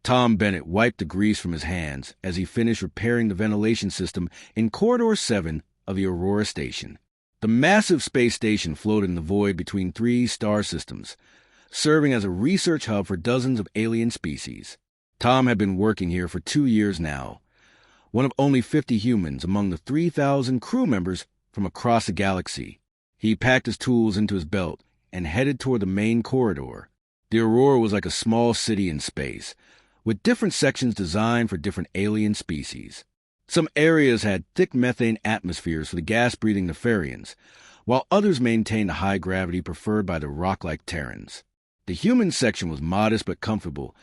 Tom Bennett wiped the grease from his hands as he finished repairing the ventilation system in Corridor 7 of the Aurora Station. The massive space station floated in the void between three star systems, serving as a research hub for dozens of alien species. Tom had been working here for 2 years now, one of only 50 humans among the 3,000 crew members from across the galaxy. He packed his tools into his belt and headed toward the main corridor. The Aurora was like a small city in space, with different sections designed for different alien species. Some areas had thick methane atmospheres for the gas-breathing Nefarians, while others maintained the high gravity preferred by the rock-like Terrans. The human section was modest but comfortable,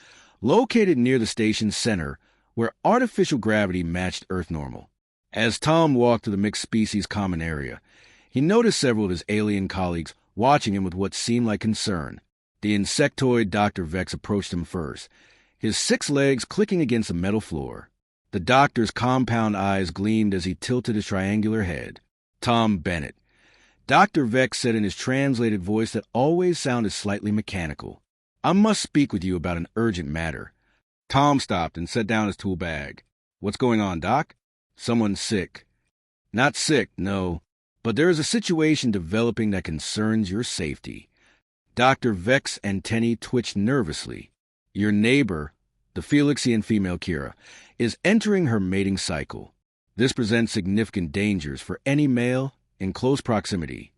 located near the station's center, where artificial gravity matched Earth normal. As Tom walked to the mixed-species common area, he noticed several of his alien colleagues watching him with what seemed like concern. The insectoid Dr. Vex approached him first, his 6 legs clicking against the metal floor. The doctor's compound eyes gleamed as he tilted his triangular head. Tom Bennett. Dr. Vex said in his translated voice that always sounded slightly mechanical. I must speak with you about an urgent matter. Tom stopped and set down his tool bag. What's going on, Doc? Someone's sick. Not sick, no, but there is a situation developing that concerns your safety. Dr. Vex's antennae twitched nervously. Your neighbor, the Felixian female Kira, is entering her mating cycle. This presents significant dangers for any male in close proximity.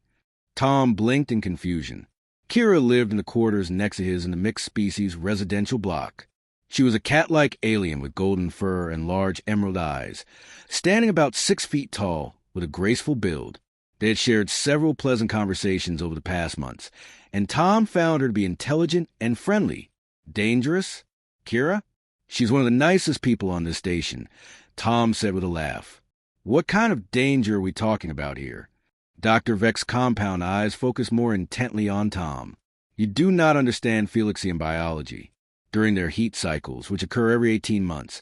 Tom blinked in confusion. Kira lived in the quarters next to his in the mixed-species residential block. She was a cat-like alien with golden fur and large emerald eyes, standing about 6 feet tall with a graceful build. They had shared several pleasant conversations over the past months, and Tom found her to be intelligent and friendly. Dangerous? Kira? She's one of the nicest people on this station, Tom said with a laugh. What kind of danger are we talking about here? Dr. Vex's compound eyes focused more intently on Tom. You do not understand Felixian biology. During their heat cycles, which occur every 18 months,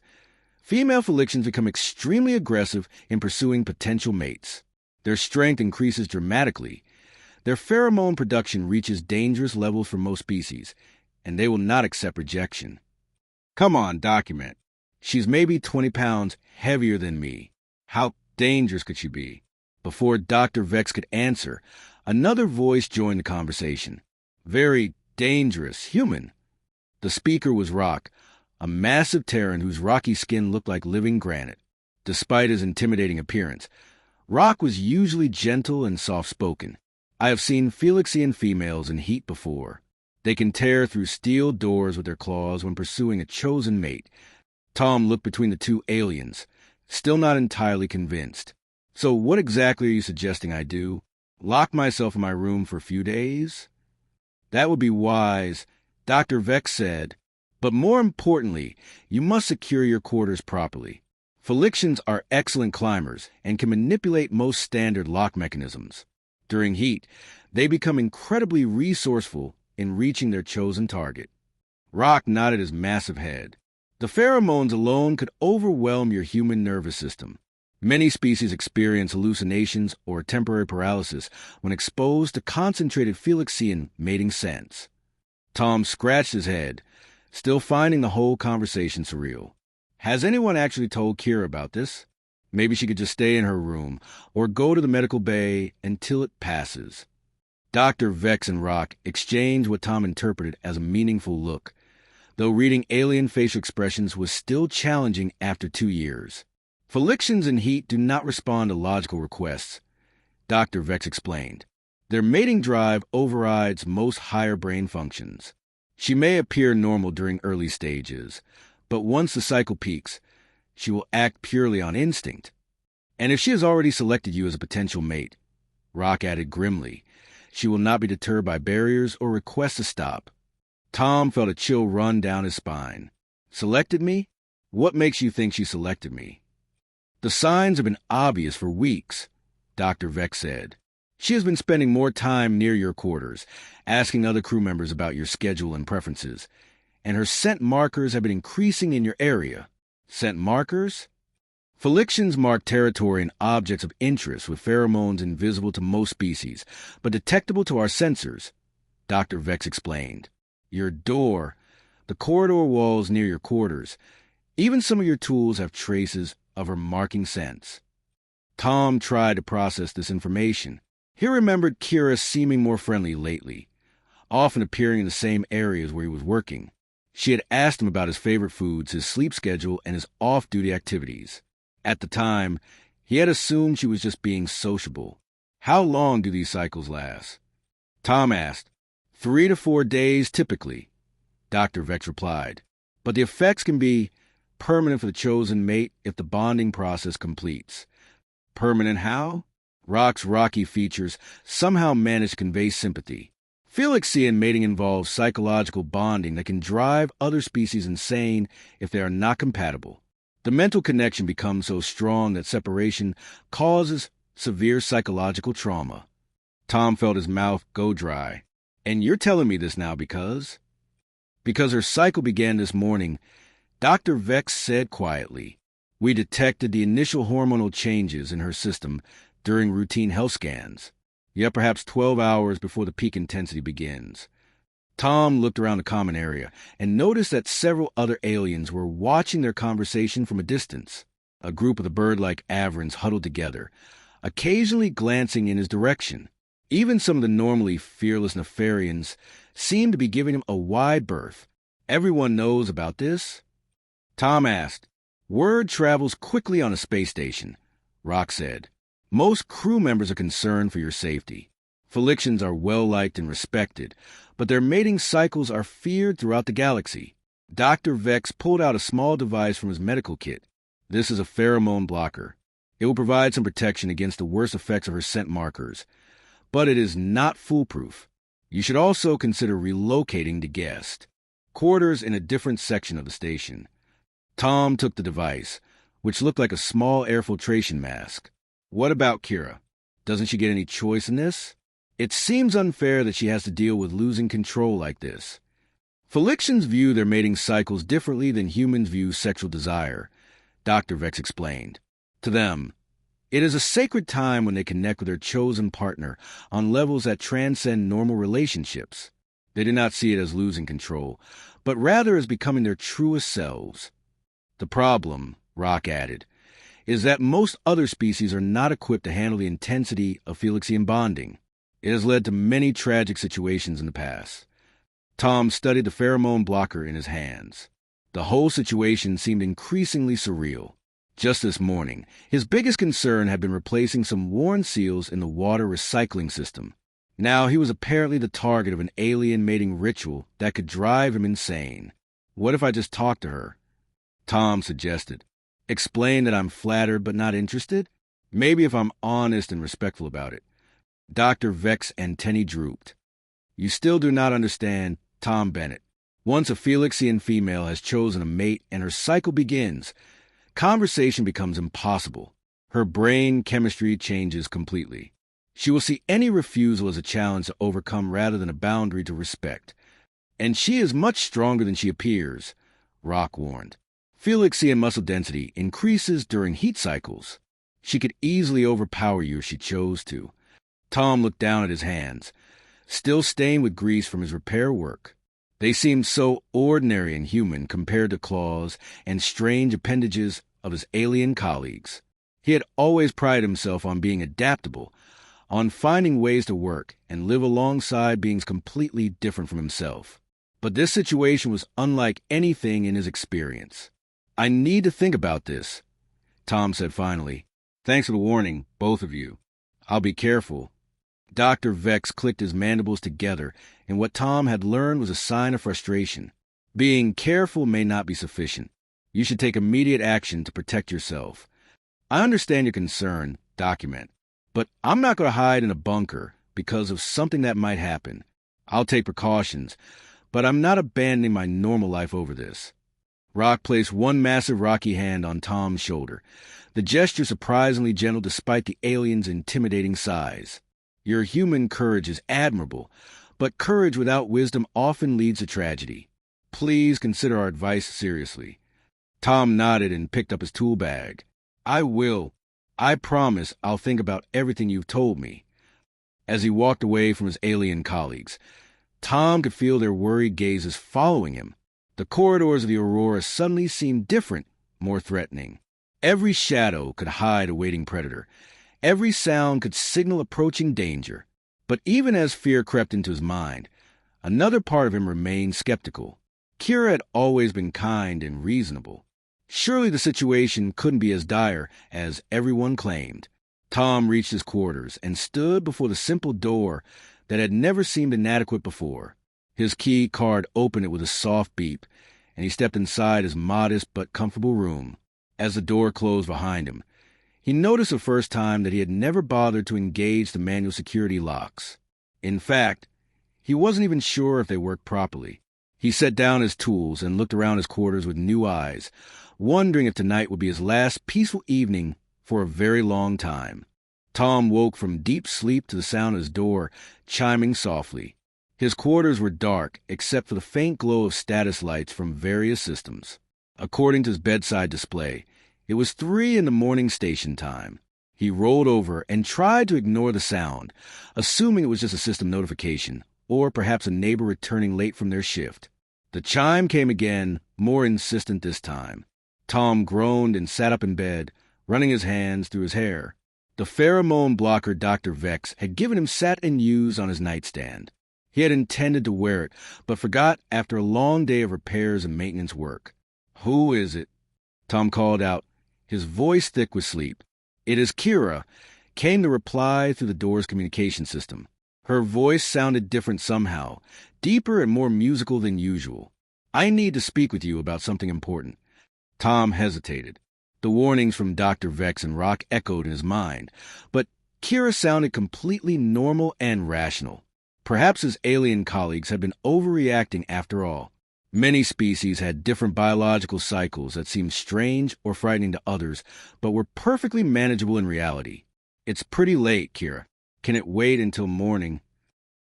female Felixians become extremely aggressive in pursuing potential mates. Their strength increases dramatically. Their pheromone production reaches dangerous levels for most species, and they will not accept rejection. Come on, document. She's maybe 20 pounds heavier than me. How dangerous could she be? Before Dr. Vex could answer, another voice joined the conversation. Very dangerous human. The speaker was Rock, a massive Terran whose rocky skin looked like living granite. Despite his intimidating appearance, Rock was usually gentle and soft-spoken. I have seen Felixian females in heat before. They can tear through steel doors with their claws when pursuing a chosen mate. Tom looked between the two aliens, still not entirely convinced. So what exactly are you suggesting I do? Lock myself in my room for a few days? That would be wise, Dr. Vex said, but more importantly, you must secure your quarters properly. Felixians are excellent climbers and can manipulate most standard lock mechanisms. During heat, they become incredibly resourceful in reaching their chosen target. Rock nodded his massive head. The pheromones alone could overwhelm your human nervous system. Many species experience hallucinations or temporary paralysis when exposed to concentrated Felixian mating scents. Tom scratched his head, still finding the whole conversation surreal. Has anyone actually told Kira about this? Maybe she could just stay in her room or go to the medical bay until it passes. Dr. Vex and Rock exchanged what Tom interpreted as a meaningful look, though reading alien facial expressions was still challenging after 2 years. Felixians in heat do not respond to logical requests, Dr. Vex explained. Their mating drive overrides most higher brain functions. She may appear normal during early stages, but once the cycle peaks, she will act purely on instinct. And if she has already selected you as a potential mate, Rock added grimly, she will not be deterred by barriers or requests to stop. Tom felt a chill run down his spine. Selected me? What makes you think she selected me? The signs have been obvious for weeks, Dr. Vex said. She has been spending more time near your quarters, asking other crew members about your schedule and preferences, and her scent markers have been increasing in your area. Scent markers? Felixians mark territory and objects of interest with pheromones invisible to most species, but detectable to our sensors, Dr. Vex explained. Your door, the corridor walls near your quarters. Even some of your tools have traces of her marking scents. Tom tried to process this information. He remembered Kira seeming more friendly lately, often appearing in the same areas where he was working. She had asked him about his favorite foods, his sleep schedule, and his off-duty activities. At the time, he had assumed she was just being sociable. How long do these cycles last? Tom asked. 3 to 4 days, typically, Dr. Vex replied. But the effects can be permanent for the chosen mate if the bonding process completes. Permanent how? Rock's rocky features somehow manage to convey sympathy. Felix-Cian mating involves psychological bonding that can drive other species insane if they are not compatible. The mental connection becomes so strong that separation causes severe psychological trauma. Tom felt his mouth go dry. And you're telling me this now because? Because her cycle began this morning, Dr. Vex said quietly. We detected the initial hormonal changes in her system during routine health scans, yet perhaps 12 hours before the peak intensity begins. Tom looked around the common area and noticed that several other aliens were watching their conversation from a distance. A group of the bird-like Averins huddled together, occasionally glancing in his direction. Even some of the normally fearless Nefarians seemed to be giving him a wide berth. Everyone knows about this? Tom asked. Word travels quickly on a space station, Rock said. Most crew members are concerned for your safety. Felicians are well-liked and respected, but their mating cycles are feared throughout the galaxy. Dr. Vex pulled out a small device from his medical kit. This is a pheromone blocker. It will provide some protection against the worst effects of her scent markers, but it is not foolproof. You should also consider relocating the guest. Quarters in a different section of the station. Tom took the device, which looked like a small air filtration mask. What about Kira? Doesn't she get any choice in this? It seems unfair that she has to deal with losing control like this. Felicians view their mating cycles differently than humans view sexual desire, Dr. Vex explained. To them, it is a sacred time when they connect with their chosen partner on levels that transcend normal relationships. They do not see it as losing control, but rather as becoming their truest selves. The problem, Rock added, is that most other species are not equipped to handle the intensity of Felix-Cian bonding. It has led to many tragic situations in the past. Tom studied the pheromone blocker in his hands. The whole situation seemed increasingly surreal. Just this morning, his biggest concern had been replacing some worn seals in the water recycling system. Now he was apparently the target of an alien mating ritual that could drive him insane. What if I just talked to her? Tom suggested. Explain that I'm flattered but not interested? Maybe if I'm honest and respectful about it. Dr. Vex's antennae drooped. You still do not understand, Tom Bennett. Once a Felix-Cian female has chosen a mate and her cycle begins, conversation becomes impossible. Her brain chemistry changes completely. She will see any refusal as a challenge to overcome rather than a boundary to respect. And she is much stronger than she appears, Rock warned. Felix-Cian muscle density increases during heat cycles. She could easily overpower you if she chose to. Tom looked down at his hands, still stained with grease from his repair work. They seemed so ordinary and human compared to claws and strange appendages of his alien colleagues. He had always prided himself on being adaptable, on finding ways to work and live alongside beings completely different from himself. But this situation was unlike anything in his experience. I need to think about this, Tom said finally. Thanks for the warning, both of you. I'll be careful. Dr. Vex clicked his mandibles together, and what Tom had learned was a sign of frustration. Being careful may not be sufficient. You should take immediate action to protect yourself. I understand your concern, document, but I'm not going to hide in a bunker because of something that might happen. I'll take precautions, but I'm not abandoning my normal life over this. Rock placed one massive rocky hand on Tom's shoulder, the gesture surprisingly gentle despite the alien's intimidating size. Your human courage is admirable, but courage without wisdom often leads to tragedy. Please consider our advice seriously. Tom nodded and picked up his tool bag. I will. I promise I'll think about everything you've told me. As he walked away from his alien colleagues, Tom could feel their worried gazes following him. The corridors of the Aurora suddenly seemed different, more threatening. Every shadow could hide a waiting predator. Every sound could signal approaching danger. But even as fear crept into his mind, another part of him remained skeptical. Kira had always been kind and reasonable. Surely the situation couldn't be as dire as everyone claimed. Tom reached his quarters and stood before the simple door that had never seemed inadequate before. His key card opened it with a soft beep, and he stepped inside his modest but comfortable room. As the door closed behind him, he noticed the first time that he had never bothered to engage the manual security locks. In fact, he wasn't even sure if they worked properly. He set down his tools and looked around his quarters with new eyes, wondering if tonight would be his last peaceful evening for a very long time. Tom woke from deep sleep to the sound of his door chiming softly. His quarters were dark except for the faint glow of status lights from various systems. According to his bedside display, it was 3 in the morning station time. He rolled over and tried to ignore the sound, assuming it was just a system notification, or perhaps a neighbor returning late from their shift. The chime came again, more insistent this time. Tom groaned and sat up in bed, running his hands through his hair. The pheromone blocker Dr. Vex had given him sat and used on his nightstand. He had intended to wear it, but forgot after a long day of repairs and maintenance work. "Who is it?" Tom called out, his voice thick with sleep. "It is Kira," came the reply through the door's communication system. Her voice sounded different somehow, deeper and more musical than usual. "I need to speak with you about something important." Tom hesitated. The warnings from Dr. Vex and Rock echoed in his mind, but Kira sounded completely normal and rational. Perhaps his alien colleagues had been overreacting after all. Many species had different biological cycles that seemed strange or frightening to others, but were perfectly manageable in reality. "It's pretty late, Kira. Can it wait until morning?"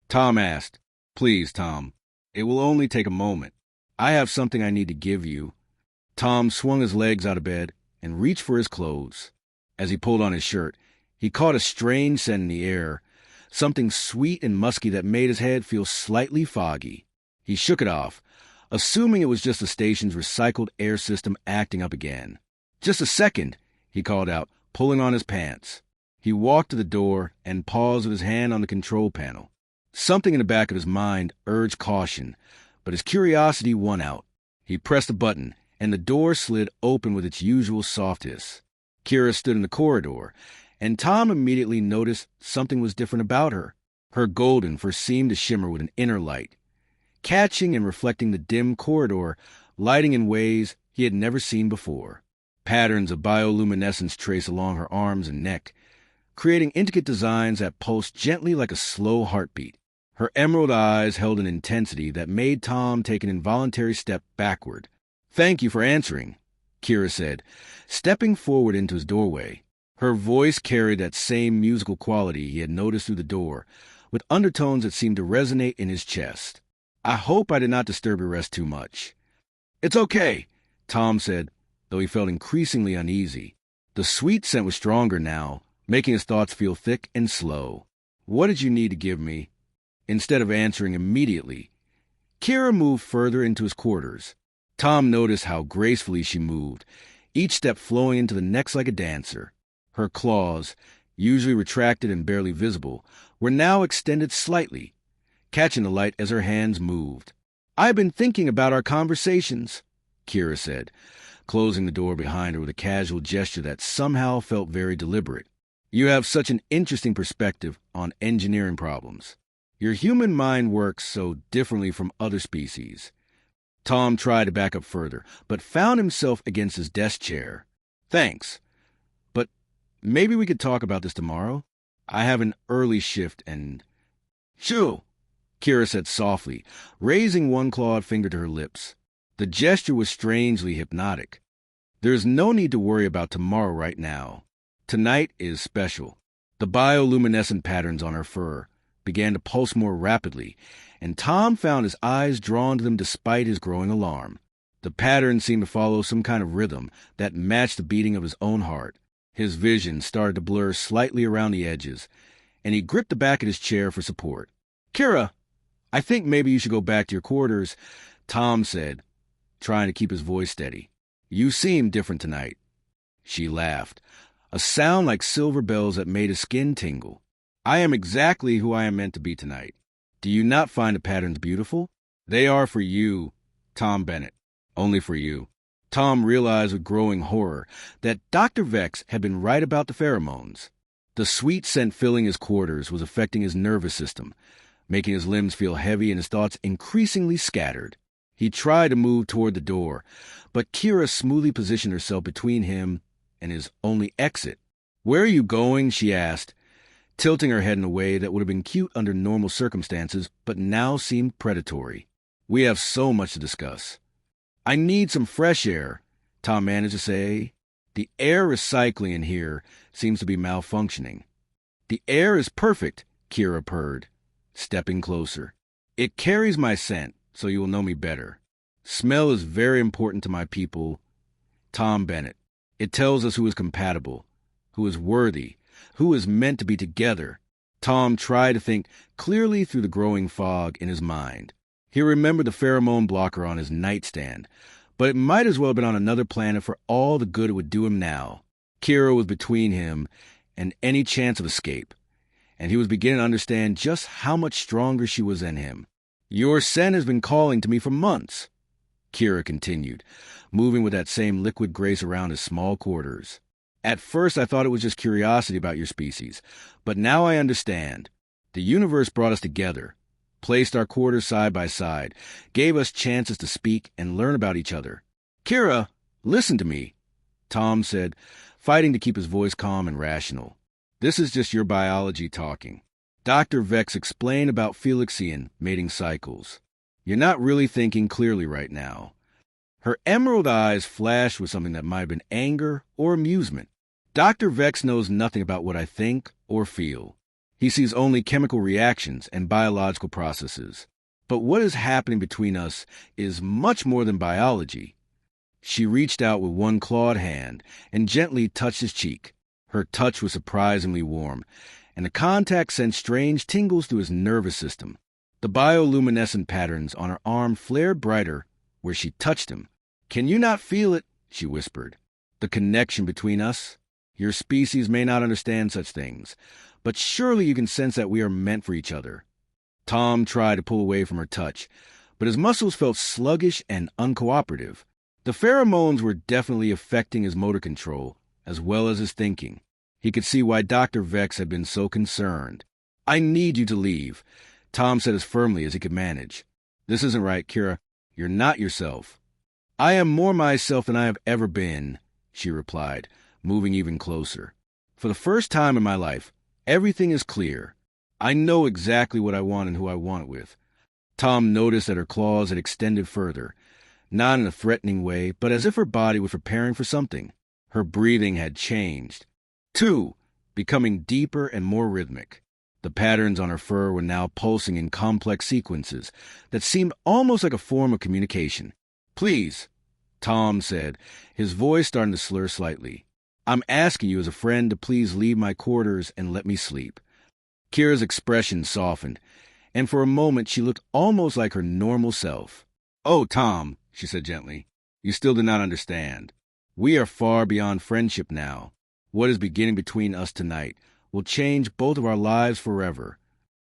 Tom asked. "Please, Tom. It will only take a moment. I have something I need to give you." Tom swung his legs out of bed and reached for his clothes. As he pulled on his shirt, he caught a strange scent in the air, something sweet and musky that made his head feel slightly foggy. He shook it off, assuming it was just the station's recycled air system acting up again. "Just a second," he called out, pulling on his pants. He walked to the door and paused with his hand on the control panel. Something in the back of his mind urged caution, but his curiosity won out. He pressed a button, and the door slid open with its usual soft hiss. Kira stood in the corridor, and Tom immediately noticed something was different about her. Her golden fur seemed to shimmer with an inner light, catching and reflecting the dim corridor, lighting in ways he had never seen before. Patterns of bioluminescence traced along her arms and neck, creating intricate designs that pulsed gently like a slow heartbeat. Her emerald eyes held an intensity that made Tom take an involuntary step backward. "Thank you for answering," Kira said, stepping forward into his doorway. Her voice carried that same musical quality he had noticed through the door, with undertones that seemed to resonate in his chest. "I hope I did not disturb your rest too much." "It's okay," Tom said, though he felt increasingly uneasy. The sweet scent was stronger now, making his thoughts feel thick and slow. "What did you need to give me?" Instead of answering immediately, Kira moved further into his quarters. Tom noticed how gracefully she moved, each step flowing into the next like a dancer. Her claws, usually retracted and barely visible, were now extended slightly, catching the light as her hands moved. "I've been thinking about our conversations," Kira said, closing the door behind her with a casual gesture that somehow felt very deliberate. "You have such an interesting perspective on engineering problems. Your human mind works so differently from other species." Tom tried to back up further, but found himself against his desk chair. "Thanks. But maybe we could talk about this tomorrow? I have an early shift and—" "Shoo!" Kira said softly, raising one clawed finger to her lips. The gesture was strangely hypnotic. "There's no need to worry about tomorrow right now. Tonight is special." The bioluminescent patterns on her fur began to pulse more rapidly, and Tom found his eyes drawn to them despite his growing alarm. The patterns seemed to follow some kind of rhythm that matched the beating of his own heart. His vision started to blur slightly around the edges, and he gripped the back of his chair for support. "Kira, I think maybe you should go back to your quarters," Tom said, trying to keep his voice steady. "You seem different tonight." She laughed, a sound like silver bells that made his skin tingle. "I am exactly who I am meant to be tonight. Do you not find the patterns beautiful?" "They are for you, Tom Bennett. Only for you." Tom realized with growing horror that Dr. Vex had been right about the pheromones. The sweet scent filling his quarters was affecting his nervous system, making his limbs feel heavy and his thoughts increasingly scattered. He tried to move toward the door, but Kira smoothly positioned herself between him and his only exit. "Where are you going?" she asked, tilting her head in a way that would have been cute under normal circumstances, but now seemed predatory. "We have so much to discuss." "I need some fresh air," Tom managed to say. "The air recycling in here seems to be malfunctioning." "The air is perfect," Kira purred, stepping closer. "It carries my scent, so you will know me better. Smell is very important to my people, Tom Bennett. It tells us who is compatible, who is worthy, who is meant to be together." Tom tried to think clearly through the growing fog in his mind. He remembered the pheromone blocker on his nightstand, but it might as well have been on another planet for all the good it would do him now. Kira was between him and any chance of escape, and he was beginning to understand just how much stronger she was than him. "Your scent has been calling to me for months," Kira continued, moving with that same liquid grace around his small quarters. "At first I thought it was just curiosity about your species, but now I understand. The universe brought us together, placed our quarters side by side, gave us chances to speak and learn about each other." "Kira, listen to me," Tom said, fighting to keep his voice calm and rational. "This is just your biology talking. Dr. Vex explained about Felixian mating cycles. You're not really thinking clearly right now." Her emerald eyes flashed with something that might have been anger or amusement. "Dr. Vex knows nothing about what I think or feel. He sees only chemical reactions and biological processes. But what is happening between us is much more than biology." She reached out with one clawed hand and gently touched his cheek. Her touch was surprisingly warm, and the contact sent strange tingles through his nervous system. The bioluminescent patterns on her arm flared brighter where she touched him. "Can you not feel it?" she whispered. "The connection between us? Your species may not understand such things, but surely you can sense that we are meant for each other." Tom tried to pull away from her touch, but his muscles felt sluggish and uncooperative. The pheromones were definitely affecting his motor control, as well as his thinking. He could see why Dr. Vex had been so concerned. "I need you to leave," Tom said as firmly as he could manage. "This isn't right, Kira. You're not yourself." "I am more myself than I have ever been," she replied, moving even closer. "For the first time in my life, everything is clear. I know exactly what I want and who I want it with." Tom noticed that her claws had extended further, not in a threatening way, but as if her body was preparing for something. Her breathing had changed, too, becoming deeper and more rhythmic. The patterns on her fur were now pulsing in complex sequences that seemed almost like a form of communication. "Please," Tom said, his voice starting to slur slightly. "I'm asking you as a friend to please leave my quarters and let me sleep." Kira's expression softened, and for a moment she looked almost like her normal self. "Oh, Tom," she said gently, "you still do not understand. We are far beyond friendship now. What is beginning between us tonight will change both of our lives forever."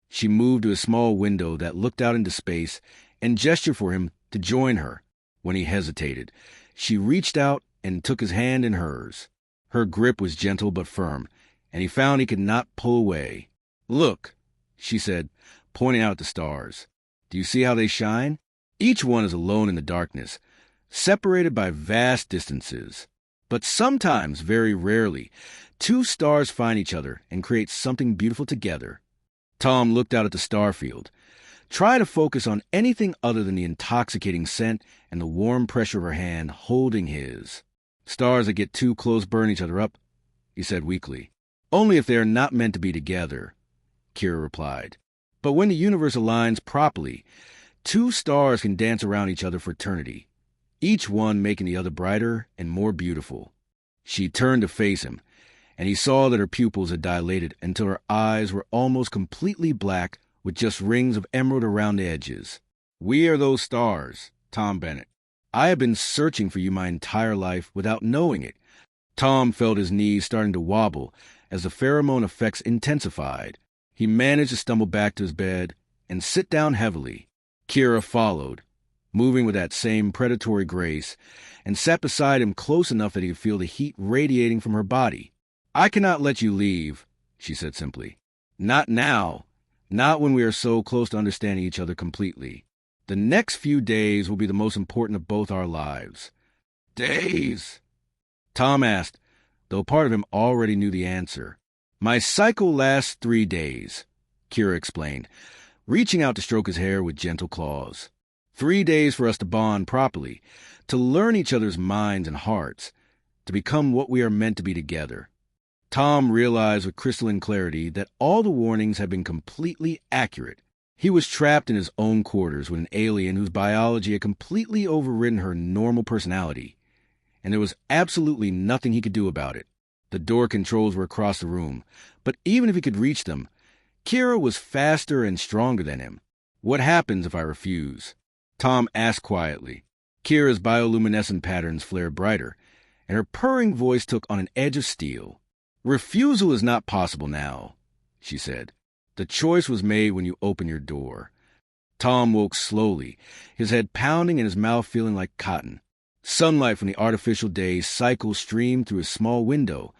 She moved to a small window that looked out into space and gestured for him to join her. When he hesitated, she reached out and took his hand in hers. Her grip was gentle but firm, and he found he could not pull away. "Look," she said, pointing out the stars. "Do you see how they shine? Each one is alone in the darkness, separated by vast distances. But sometimes, very rarely, two stars find each other and create something beautiful together." Tom looked out at the starfield. Try to focus on anything other than the intoxicating scent and the warm pressure of her hand holding his. "Stars that get too close burn each other up," he said weakly. "Only if they are not meant to be together," Kira replied. "But when the universe aligns properly, two stars can dance around each other for eternity, each one making the other brighter and more beautiful." She turned to face him, and he saw that her pupils had dilated until her eyes were almost completely black with just rings of emerald around the edges. "We are those stars, Tom Bennett. I have been searching for you my entire life without knowing it. Tom felt his knees starting to wobble as the pheromone effects intensified. He managed to stumble back to his bed and sit down heavily. Kira followed, moving with that same predatory grace, and sat beside him close enough that he could feel the heat radiating from her body. "I cannot let you leave," she said simply. "Not now. Not when we are so close to understanding each other completely. The next few days will be the most important of both our lives." "Days?" Tom asked, though part of him already knew the answer. "My cycle lasts 3 days," Kira explained, reaching out to stroke his hair with gentle claws. 3 days for us to bond properly, to learn each other's minds and hearts, to become what we are meant to be together. Tom realized with crystalline clarity that all the warnings had been completely accurate. He was trapped in his own quarters with an alien whose biology had completely overridden her normal personality, and there was absolutely nothing he could do about it. The door controls were across the room, but even if he could reach them, Kira was faster and stronger than him. "What happens if I refuse?" Tom asked quietly. Kira's bioluminescent patterns flared brighter, and her purring voice took on an edge of steel. "Refusal is not possible now," she said. "The choice was made when you opened your door." Tom woke slowly, his head pounding and his mouth feeling like cotton. Sunlight from the artificial day's cycle streamed through his small window,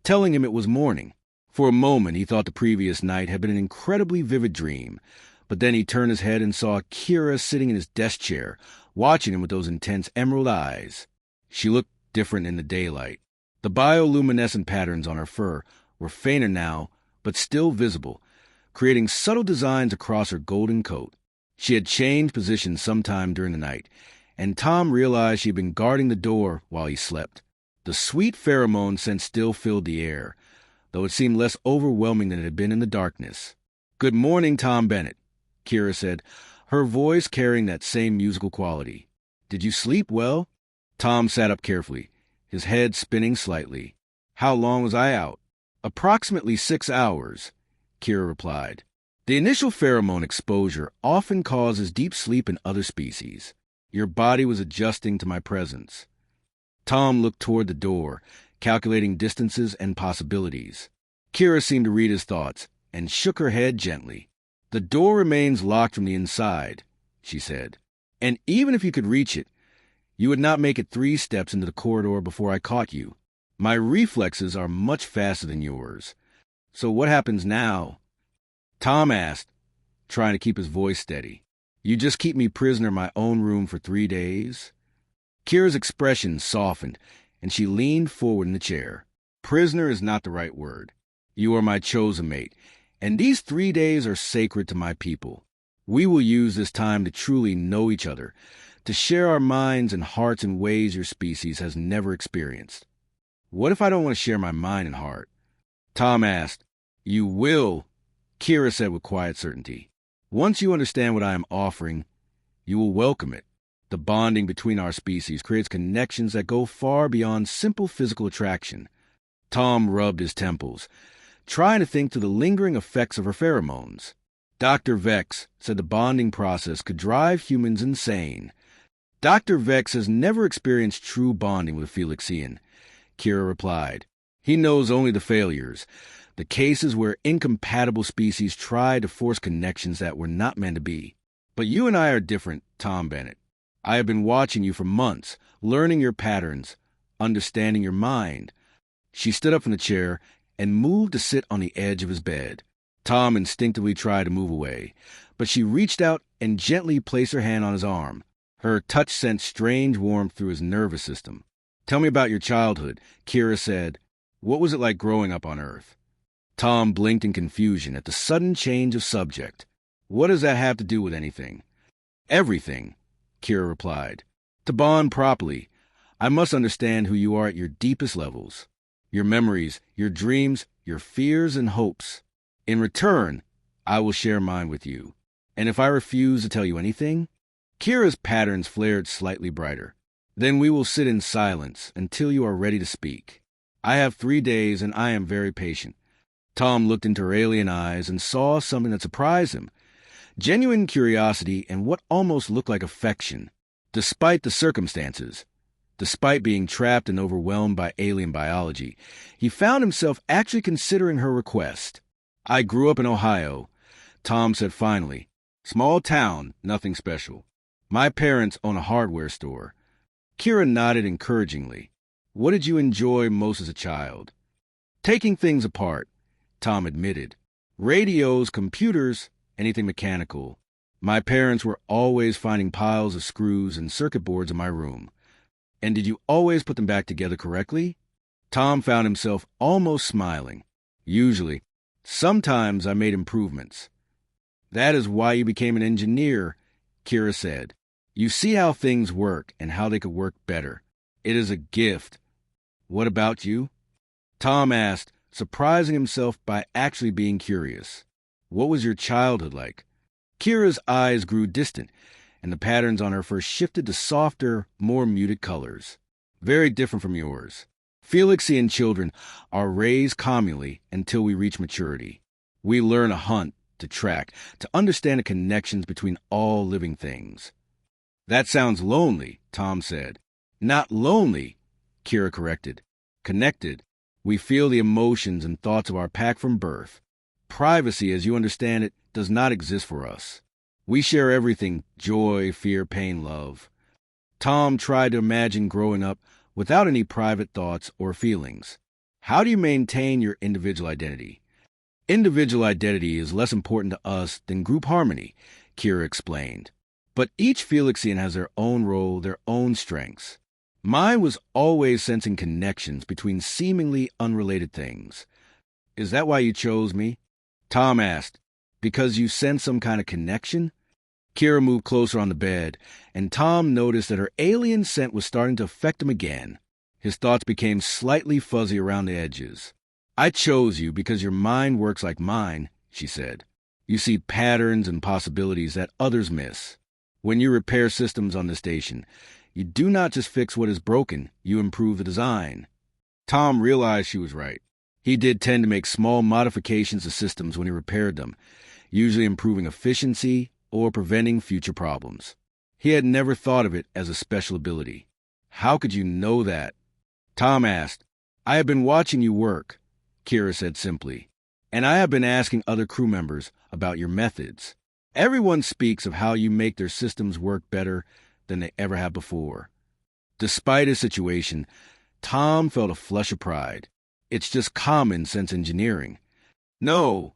telling him it was morning. For a moment he thought the previous night had been an incredibly vivid dream, but then he turned his head and saw Kira sitting in his desk chair, watching him with those intense emerald eyes. She looked different in the daylight. The bioluminescent patterns on her fur were fainter now, but still visible, creating subtle designs across her golden coat. She had changed positions sometime during the night, and Tom realized she had been guarding the door while he slept. The sweet pheromone scent still filled the air, though it seemed less overwhelming than it had been in the darkness. "Good morning, Tom Bennett," Kira said, her voice carrying that same musical quality. "Did you sleep well?" Tom sat up carefully, his head spinning slightly. "How long was I out?" "Approximately 6 hours," Kira replied. "The initial pheromone exposure often causes deep sleep in other species. Your body was adjusting to my presence." Tom looked toward the door, calculating distances and possibilities. Kira seemed to read his thoughts and shook her head gently. "The door remains locked from the inside," she said. "And even if you could reach it, you would not make it 3 steps into the corridor before I caught you. My reflexes are much faster than yours. So what happens now?" Tom asked, trying to keep his voice steady. "You just keep me prisoner in my own room for 3 days?" Kira's expression softened, and she leaned forward in the chair. "Prisoner is not the right word. You are my chosen mate, and these 3 days are sacred to my people. We will use this time to truly know each other, to share our minds and hearts in ways your species has never experienced." "What if I don't want to share my mind and heart?" Tom asked. "You will," Kira said with quiet certainty. "Once you understand what I am offering, you will welcome it. The bonding between our species creates connections that go far beyond simple physical attraction." Tom rubbed his temples, trying to think through the lingering effects of her pheromones. "Dr. Vex said the bonding process could drive humans insane." "Dr. Vex has never experienced true bonding with a Felixian," Kira replied. "He knows only the failures, the cases where incompatible species try to force connections that were not meant to be. But you and I are different, Tom Bennett. I have been watching you for months, learning your patterns, understanding your mind." She stood up from the chair and moved to sit on the edge of his bed. Tom instinctively tried to move away, but she reached out and gently placed her hand on his arm. Her touch sent strange warmth through his nervous system. "Tell me about your childhood," Kira said. "What was it like growing up on Earth?" Tom blinked in confusion at the sudden change of subject. "What does that have to do with anything?" "Everything," Kira replied. "To bond properly, I must understand who you are at your deepest levels. Your memories, your dreams, your fears and hopes. In return, I will share mine with you. And if I refuse to tell you anything?" Kira's patterns flared slightly brighter. "Then we will sit in silence until you are ready to speak. I have 3 days, and I am very patient." Tom looked into her alien eyes and saw something that surprised him. Genuine curiosity and what almost looked like affection. Despite the circumstances, despite being trapped and overwhelmed by alien biology, he found himself actually considering her request. "I grew up in Ohio," Tom said finally. "Small town, nothing special. My parents own a hardware store." Kira nodded encouragingly. "What did you enjoy most as a child?" "Taking things apart," Tom admitted. "Radios, computers, anything mechanical. My parents were always finding piles of screws and circuit boards in my room." "And did you always put them back together correctly?" Tom found himself almost smiling. "Usually. Sometimes I made improvements." "That is why you became an engineer," Kira said. "You see how things work and how they could work better. It is a gift." "What about you?" Tom asked, surprising himself by actually being curious. "What was your childhood like?" Kira's eyes grew distant, and the patterns on her fur shifted to softer, more muted colors. "Very different from yours. Felixian children are raised communally until we reach maturity. We learn to hunt, to track, to understand the connections between all living things." "That sounds lonely," Tom said. "Not lonely," Kira corrected. "Connected. We feel the emotions and thoughts of our pack from birth. Privacy, as you understand it, does not exist for us. We share everything: joy, fear, pain, love." Tom tried to imagine growing up without any private thoughts or feelings. "How do you maintain your individual identity?" "Individual identity is less important to us than group harmony," Kira explained. "But each Felixian has their own role, their own strengths. Mine was always sensing connections between seemingly unrelated things." "Is that why you chose me?" Tom asked. "Because you sense some kind of connection?" Kira moved closer on the bed, and Tom noticed that her alien scent was starting to affect him again. His thoughts became slightly fuzzy around the edges. "I chose you because your mind works like mine," she said. "You see patterns and possibilities that others miss. When you repair systems on the station, you do not just fix what is broken, you improve the design." Tom realized she was right. He did tend to make small modifications to systems when he repaired them, usually improving efficiency or preventing future problems. He had never thought of it as a special ability. "How could you know that?" Tom asked. "I have been watching you work," Kira said simply. "And I have been asking other crew members about your methods. Everyone speaks of how you make their systems work better than they ever have before." Despite his situation, Tom felt a flush of pride. "It's just common sense engineering." "No,"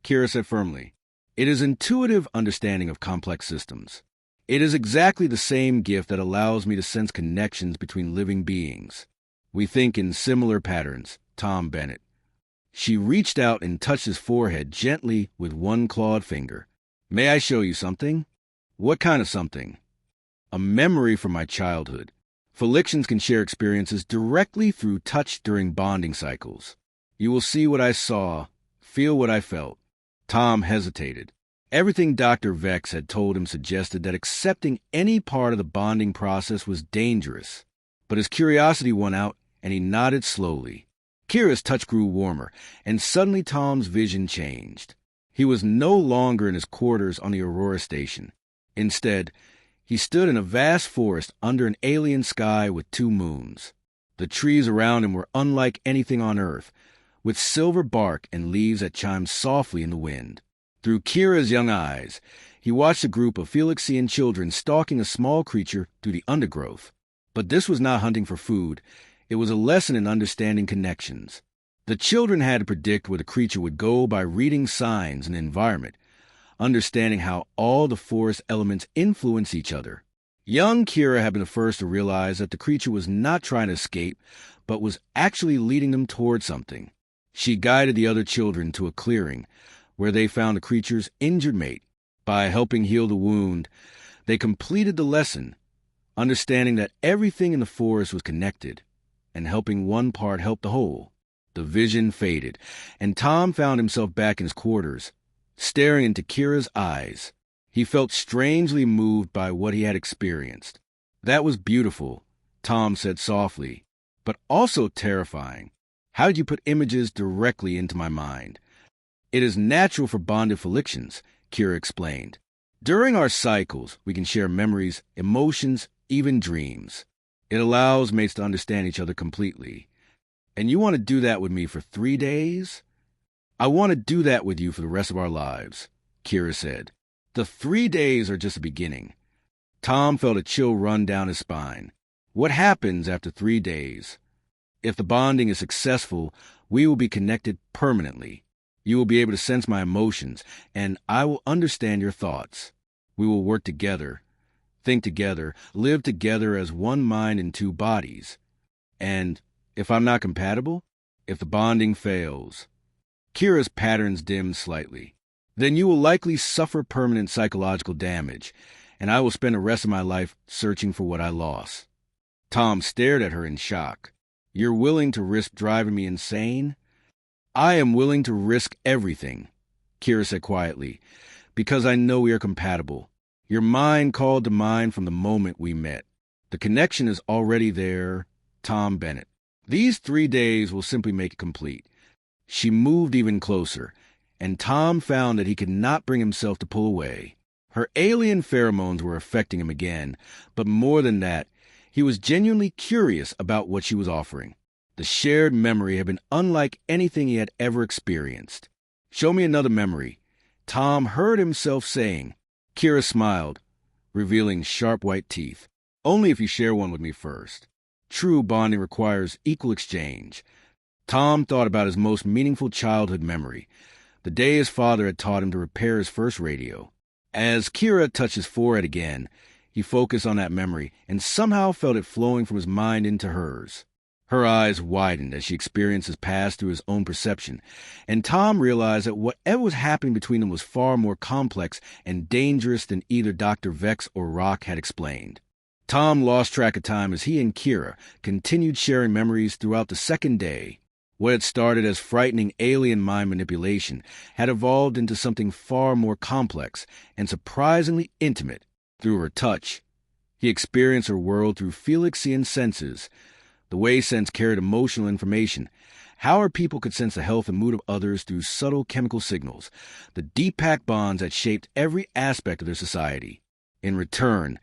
Kira said firmly. "It is intuitive understanding of complex systems. It is exactly the same gift that allows me to sense connections between living beings. We think in similar patterns." Tom Bennett. She reached out and touched his forehead gently with one clawed finger. "May I show you something?" "What kind of something?" "A memory from my childhood. Felixians can share experiences directly through touch during bonding cycles. You will see what I saw, feel what I felt." Tom hesitated. Everything Dr. Vex had told him suggested that accepting any part of the bonding process was dangerous. But his curiosity won out, and he nodded slowly. Kira's touch grew warmer, and suddenly Tom's vision changed. He was no longer in his quarters on the Aurora station. Instead, he stood in a vast forest under an alien sky with 2 moons. The trees around him were unlike anything on Earth, with silver bark and leaves that chimed softly in the wind. Through Kira's young eyes, he watched a group of Felixian children stalking a small creature through the undergrowth. But this was not hunting for food. It was a lesson in understanding connections. The children had to predict where the creature would go by reading signs and environment, understanding how all the forest elements influence each other. Young Kira had been the first to realize that the creature was not trying to escape, but was actually leading them toward something. She guided the other children to a clearing, where they found the creature's injured mate. By helping heal the wound, they completed the lesson, understanding that everything in the forest was connected, and helping one part help the whole. The vision faded, and Tom found himself back in his quarters, staring into Kira's eyes. He felt strangely moved by what he had experienced. "That was beautiful," Tom said softly, "but also terrifying. How did you put images directly into my mind?" "It is natural for bonded Felixians," Kira explained. "During our cycles, we can share memories, emotions, even dreams. It allows mates to understand each other completely. And you want to do that with me for 3 days? I want to do that with you for the rest of our lives, Kira said. The 3 days are just the beginning. Tom felt a chill run down his spine. What happens after 3 days? If the bonding is successful, we will be connected permanently. You will be able to sense my emotions, and I will understand your thoughts. We will work together, think together, live together as one mind and 2 bodies. And if I'm not compatible, if the bonding fails, Kira's patterns dimmed slightly. Then you will likely suffer permanent psychological damage, and I will spend the rest of my life searching for what I lost. Tom stared at her in shock. You're willing to risk driving me insane? I am willing to risk everything, Kira said quietly, because I know we are compatible. Your mind called to mind from the moment we met. The connection is already there, Tom Bennett. These 3 days will simply make it complete. She moved even closer, and Tom found that he could not bring himself to pull away. Her alien pheromones were affecting him again, but more than that, he was genuinely curious about what she was offering. The shared memory had been unlike anything he had ever experienced. Show me another memory, Tom heard himself saying. Kira smiled, revealing sharp white teeth. Only if you share one with me first. True bonding requires equal exchange. Tom thought about his most meaningful childhood memory, the day his father had taught him to repair his first radio. As Kira touched his forehead again, he focused on that memory and somehow felt it flowing from his mind into hers. Her eyes widened as she experienced his past through his own perception, and Tom realized that whatever was happening between them was far more complex and dangerous than either Dr. Vex or Rock had explained. Tom lost track of time as he and Kira continued sharing memories throughout the second day. What had started as frightening alien mind manipulation had evolved into something far more complex and surprisingly intimate. Through her touch, he experienced her world through Felixian senses, the way sense carried emotional information, how her people could sense the health and mood of others through subtle chemical signals, the deep-packed bonds that shaped every aspect of their society. In return,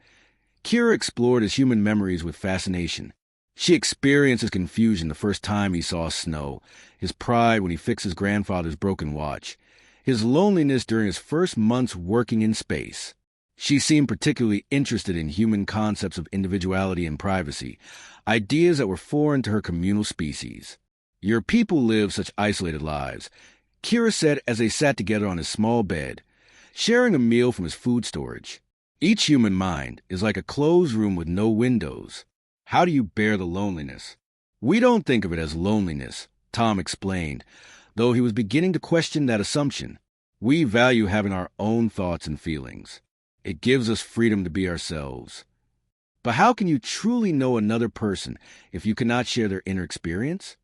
Kira explored his human memories with fascination. She experienced his confusion the first time he saw snow, his pride when he fixed his grandfather's broken watch, his loneliness during his first months working in space. She seemed particularly interested in human concepts of individuality and privacy, ideas that were foreign to her communal species. Your people live such isolated lives, Kira said as they sat together on his small bed, sharing a meal from his food storage. Each human mind is like a closed room with no windows. How do you bear the loneliness? We don't think of it as loneliness, Tom explained, though he was beginning to question that assumption. We value having our own thoughts and feelings. It gives us freedom to be ourselves. But how can you truly know another person if you cannot share their inner experience?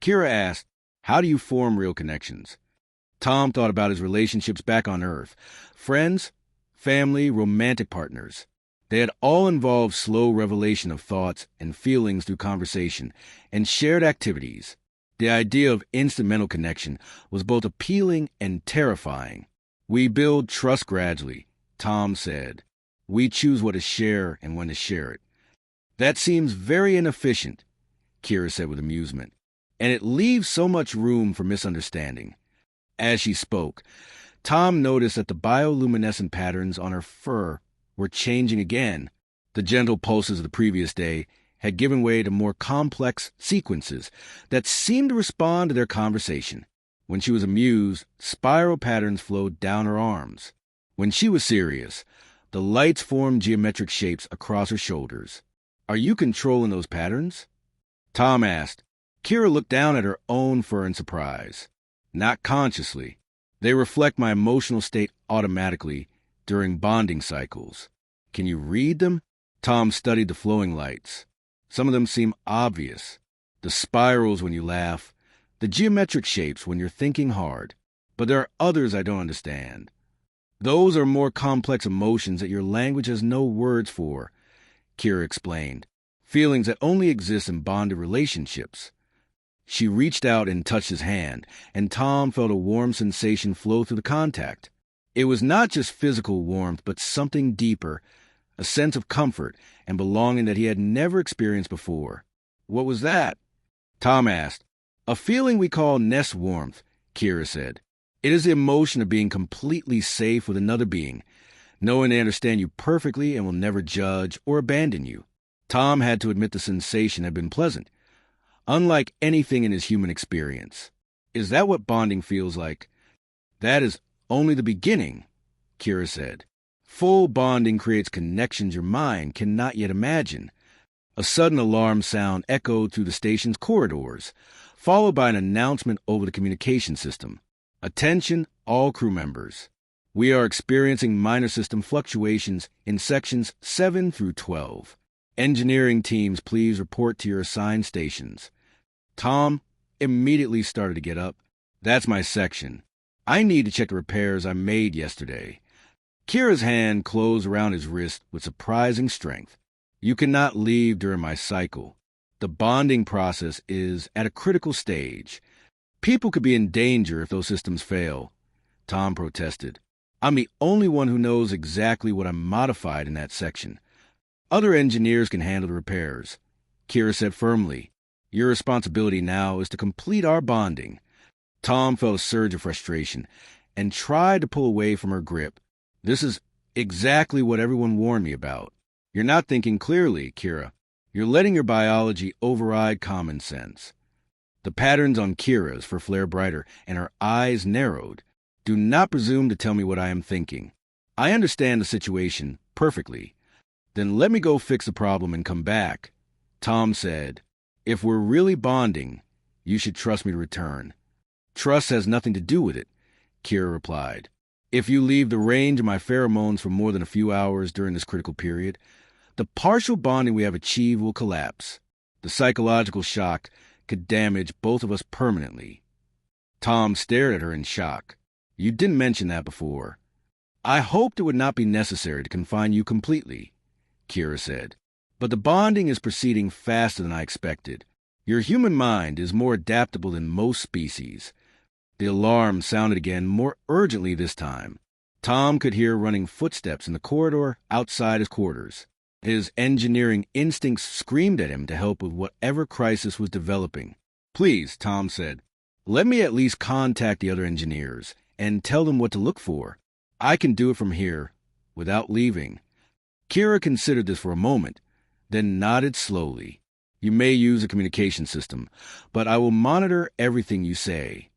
Kira asked, how do you form real connections? Tom thought about his relationships back on Earth. Friends, family, romantic partners. They had all involved slow revelation of thoughts and feelings through conversation and shared activities. The idea of instant mental connection was both appealing and terrifying. We build trust gradually, Tom said. We choose what to share and when to share it. That seems very inefficient, Kira said with amusement, and it leaves so much room for misunderstanding. As she spoke, Tom noticed that the bioluminescent patterns on her fur were changing again. The gentle pulses of the previous day had given way to more complex sequences that seemed to respond to their conversation. When she was amused, spiral patterns flowed down her arms. When she was serious, the lights formed geometric shapes across her shoulders. Are you controlling those patterns? Tom asked. Kira looked down at her own fur in surprise. Not consciously. They reflect my emotional state automatically during bonding cycles. Can you read them? Tom studied the flowing lights. Some of them seem obvious. The spirals when you laugh, the geometric shapes when you're thinking hard. But there are others I don't understand. Those are more complex emotions that your language has no words for, Kira explained. Feelings that only exist in bonded relationships. She reached out and touched his hand, and Tom felt a warm sensation flow through the contact. It was not just physical warmth, but something deeper, a sense of comfort and belonging that he had never experienced before. "What was that?" Tom asked. "A feeling we call nest warmth," Kira said. "It is the emotion of being completely safe with another being, knowing they understand you perfectly and will never judge or abandon you." Tom had to admit the sensation had been pleasant, unlike anything in his human experience. "Is that what bonding feels like?" "That is only the beginning," Kira said. "Full bonding creates connections your mind cannot yet imagine." A sudden alarm sound echoed through the station's corridors, followed by an announcement over the communication system. "Attention, all crew members. We are experiencing minor system fluctuations in sections 7 through 12. Engineering teams, please report to your assigned stations." Tom immediately started to get up. "That's my section. I need to check the repairs I made yesterday." Kira's hand closed around his wrist with surprising strength. "You cannot leave during my cycle. The bonding process is at a critical stage. People could be in danger if those systems fail," Tom protested. "I'm the only one who knows exactly what I modified in that section. Other engineers can handle the repairs," Kira said firmly. "Your responsibility now is to complete our bonding." Tom felt a surge of frustration and tried to pull away from her grip. "This is exactly what everyone warned me about." "You're not thinking clearly, Kira. You're letting your biology override common sense." The patterns on Kira's for flare brighter, and her eyes narrowed. "Do not presume to tell me what I am thinking. I understand the situation perfectly." "Then let me go fix the problem and come back," Tom said. "If we're really bonding, you should trust me to return." "Trust has nothing to do with it," Kira replied. "If you leave the range of my pheromones for more than a few hours during this critical period, the partial bonding we have achieved will collapse. The psychological shock could damage both of us permanently." Tom stared at her in shock. "You didn't mention that before." "I hoped it would not be necessary to confine you completely," Kira said. "But the bonding is proceeding faster than I expected. Your human mind is more adaptable than most species." The alarm sounded again, more urgently this time. Tom could hear running footsteps in the corridor outside his quarters. His engineering instincts screamed at him to help with whatever crisis was developing. "Please," Tom said, "let me at least contact the other engineers and tell them what to look for. I can do it from here, without leaving." Kira considered this for a moment, then nodded slowly. "You may use a communication system, but I will monitor everything you say."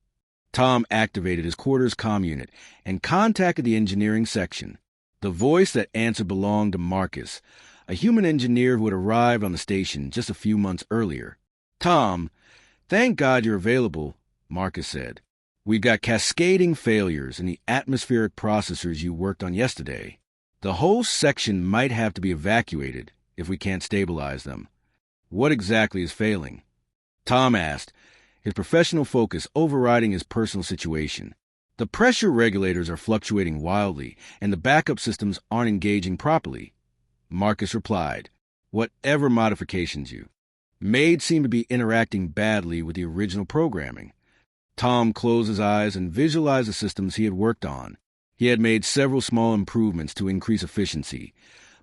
Tom activated his quarters comm unit and contacted the engineering section. The voice that answered belonged to Marcus, a human engineer who had arrived on the station just a few months earlier. "Tom, thank God you're available," Marcus said. "We've got cascading failures in the atmospheric processors you worked on yesterday. The whole section might have to be evacuated if we can't stabilize them." "What exactly is failing?" Tom asked, his professional focus overriding his personal situation. "The pressure regulators are fluctuating wildly, and the backup systems aren't engaging properly," Marcus replied. "Whatever modifications you made seem to be interacting badly with the original programming." Tom closed his eyes and visualized the systems he had worked on. He had made several small improvements to increase efficiency,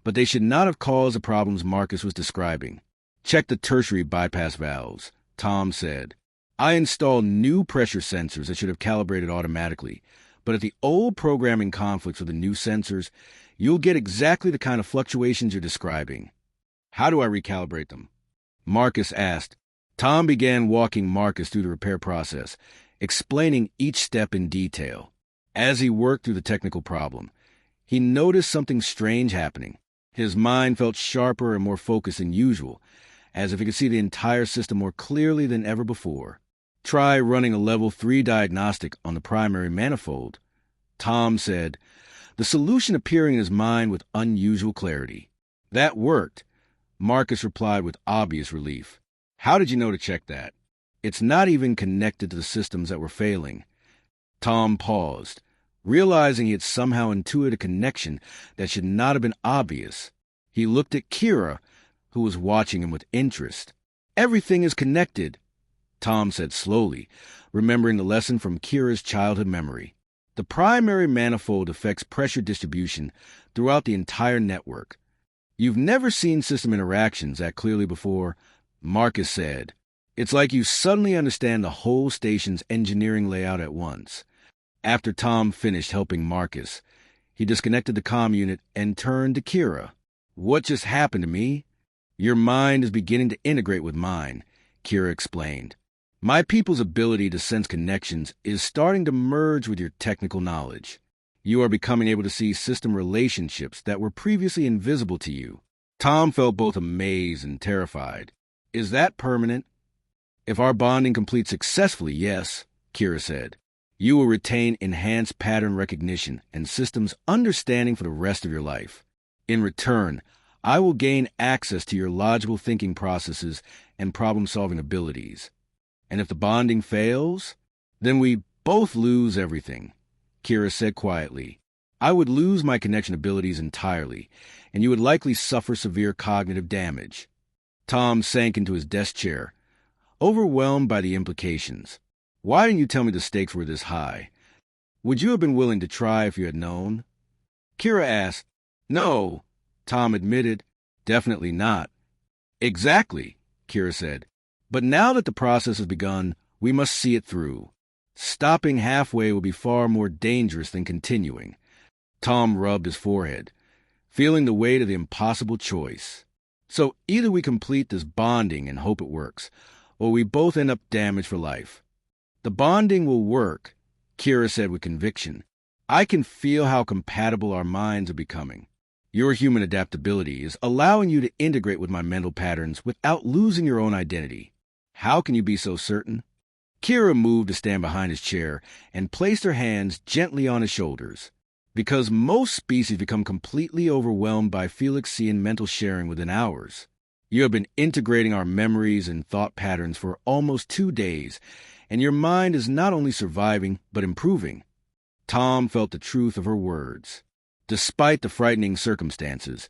but they should not have caused the problems Marcus was describing. "Check the tertiary bypass valves," Tom said. "I installed new pressure sensors that should have calibrated automatically, but if the old programming conflicts with the new sensors, you'll get exactly the kind of fluctuations you're describing." "How do I recalibrate them?" Marcus asked. Tom began walking Marcus through the repair process, explaining each step in detail. As he worked through the technical problem, he noticed something strange happening. His mind felt sharper and more focused than usual, as if he could see the entire system more clearly than ever before. "Try running a level 3 diagnostic on the primary manifold," Tom said, the solution appearing in his mind with unusual clarity. "That worked," Marcus replied with obvious relief. "How did you know to check that?" "It's not even connected to the systems that were failing." Tom paused, realizing he had somehow intuited a connection that should not have been obvious. He looked at Kira, who was watching him with interest. "Everything is connected," Tom said slowly, remembering the lesson from Kira's childhood memory. "The primary manifold affects pressure distribution throughout the entire network. You've never seen system interactions that clearly before, Marcus said. It's like you suddenly understand the whole station's engineering layout at once. After Tom finished helping Marcus, he disconnected the comm unit and turned to Kira. What just happened to me? Your mind is beginning to integrate with mine, Kira explained. My people's ability to sense connections is starting to merge with your technical knowledge. You are becoming able to see system relationships that were previously invisible to you. Tom felt both amazed and terrified. Is that permanent? If our bonding completes successfully, yes, Kira said. You will retain enhanced pattern recognition and systems understanding for the rest of your life. In return, I will gain access to your logical thinking processes and problem-solving abilities. And if the bonding fails, then we both lose everything, Kira said quietly. I would lose my connection abilities entirely, and you would likely suffer severe cognitive damage. Tom sank into his desk chair, overwhelmed by the implications. Why didn't you tell me the stakes were this high? Would you have been willing to try if you had known? Kira asked. No, Tom admitted. Definitely not. Exactly, Kira said. But now that the process has begun, we must see it through. Stopping halfway will be far more dangerous than continuing. Tom rubbed his forehead, feeling the weight of the impossible choice. So either we complete this bonding and hope it works, or we both end up damaged for life. The bonding will work, Kira said with conviction. I can feel how compatible our minds are becoming. Your human adaptability is allowing you to integrate with my mental patterns without losing your own identity. How can you be so certain? Kira moved to stand behind his chair and placed her hands gently on his shoulders. Because most species become completely overwhelmed by Felixian mental sharing within hours. You have been integrating our memories and thought patterns for almost 2 days, and your mind is not only surviving, but improving. Tom felt the truth of her words. Despite the frightening circumstances,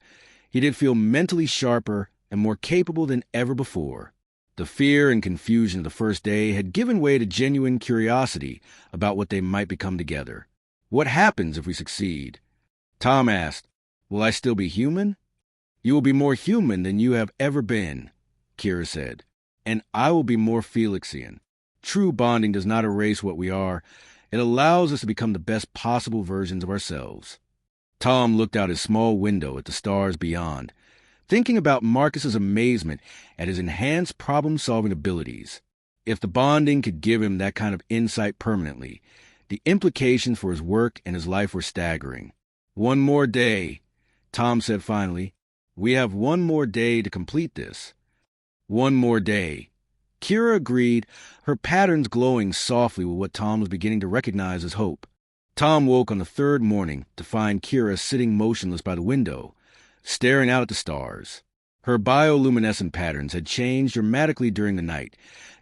he did feel mentally sharper and more capable than ever before. The fear and confusion of the first day had given way to genuine curiosity about what they might become together. What happens if we succeed? Tom asked, Will I still be human? You will be more human than you have ever been, Kira said. And I will be more Felixian. True bonding does not erase what we are. It allows us to become the best possible versions of ourselves. Tom looked out his small window at the stars beyond, thinking about Marcus's amazement at his enhanced problem-solving abilities. If the bonding could give him that kind of insight permanently, the implications for his work and his life were staggering. One more day, Tom said finally. We have one more day to complete this. One more day. Kira agreed, her patterns glowing softly with what Tom was beginning to recognize as hope. Tom woke on the third morning to find Kira sitting motionless by the window, staring out at the stars. Her bioluminescent patterns had changed dramatically during the night,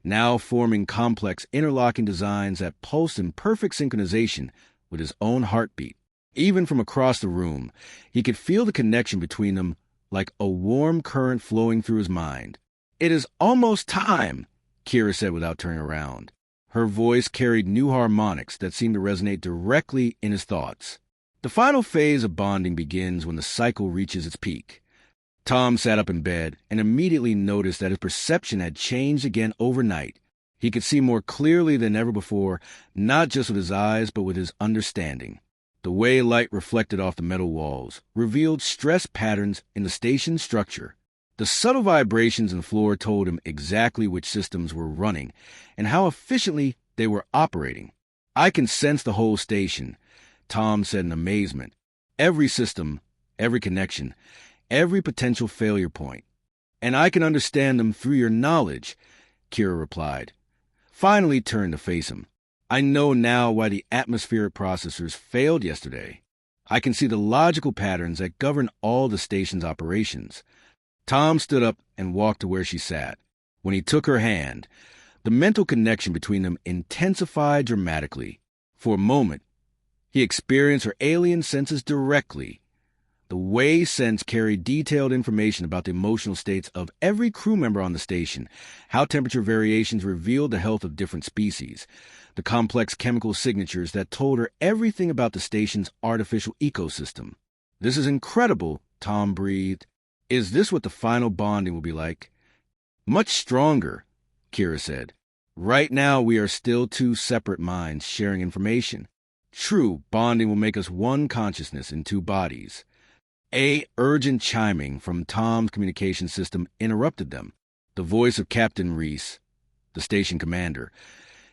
now forming complex interlocking designs that pulsed in perfect synchronization with his own heartbeat. Even from across the room, he could feel the connection between them like a warm current flowing through his mind. It is almost time, Kira said without turning around. Her voice carried new harmonics that seemed to resonate directly in his thoughts. The final phase of bonding begins when the cycle reaches its peak. Tom sat up in bed and immediately noticed that his perception had changed again overnight. He could see more clearly than ever before, not just with his eyes, but with his understanding. The way light reflected off the metal walls revealed stress patterns in the station's structure. The subtle vibrations in the floor told him exactly which systems were running and how efficiently they were operating. I can sense the whole station, Tom said in amazement. Every system, every connection, every potential failure point. And I can understand them through your knowledge, Kira replied. Finally turned to face him. I know now why the atmospheric processors failed yesterday. I can see the logical patterns that govern all the station's operations. Tom stood up and walked to where she sat. When he took her hand, the mental connection between them intensified dramatically. For a moment, he experienced her alien senses directly. The way sense carried detailed information about the emotional states of every crew member on the station, how temperature variations revealed the health of different species, the complex chemical signatures that told her everything about the station's artificial ecosystem. This is incredible, Tom breathed. Is this what the final bonding will be like? Much stronger, Kira said. Right now we are still two separate minds sharing information. True bonding will make us one consciousness in two bodies. A urgent chiming from Tom's communication system interrupted them. The voice of Captain Reese, the station commander,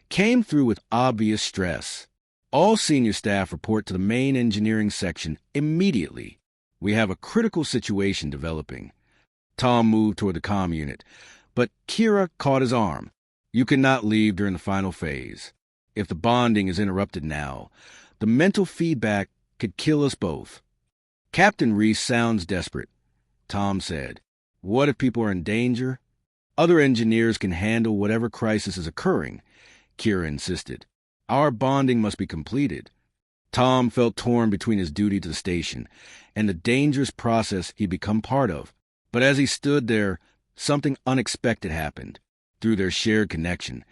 came through with obvious stress. All senior staff report to the main engineering section immediately. We have a critical situation developing. Tom moved toward the comm unit, but Kira caught his arm. You cannot leave during the final phase. If the bonding is interrupted now, the mental feedback could kill us both. Captain Reese sounds desperate, Tom said. What if people are in danger? Other engineers can handle whatever crisis is occurring, Kira insisted. Our bonding must be completed. Tom felt torn between his duty to the station and the dangerous process he'd become part of. But as he stood there, something unexpected happened. Through their shared connection,